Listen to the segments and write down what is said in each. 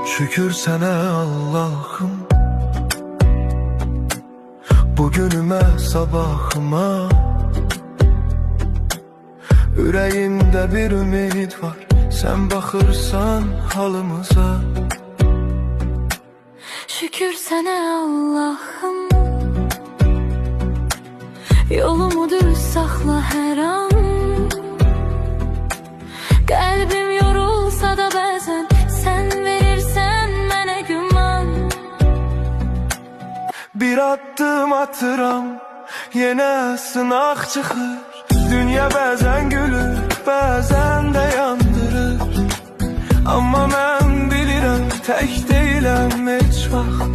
Şükür sana Allah'ım, bugünüme sabahıma. Ürəyimdə bir ümid var, sen baxırsan halımıza. Şükür sana Allah'ım, yolumu düz saxla hər an. Qəlbim yorulsa da bəzən sen verirsən mənə güman. Bir addım atıram, yenə sınaq çıxır. Dünya bəzən gülür, bəzən də yandırır. Amma mən bilirəm, tək deyiləm heç vaxt.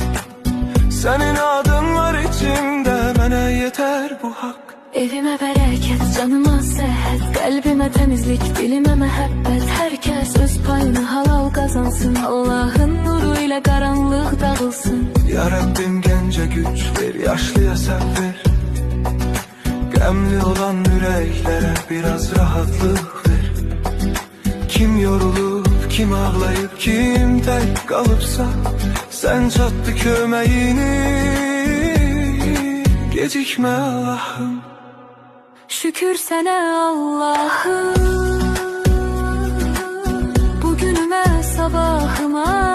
Sənin adın var içimdə, mənə yetər bu haqq. Evimə bərəkət, canıma səhət, qəlbimə təmizlik, dilimə məhəbbət. Hər kəs öz payını halal qazansın, Allahın nuru ilə qaranlıq dağılsın. Ya Rabbim gəncə güc ver, yaşlıya səbr. Qəmli olan ürəklərə biraz rahatlıq ver. Kim yorulub, kim ağlayıb, kim tək qalıbsa, sən çatdı köməyini, gecikmə Allah'ım. Şükür sənə Allah'ım, bugünümə sabahıma.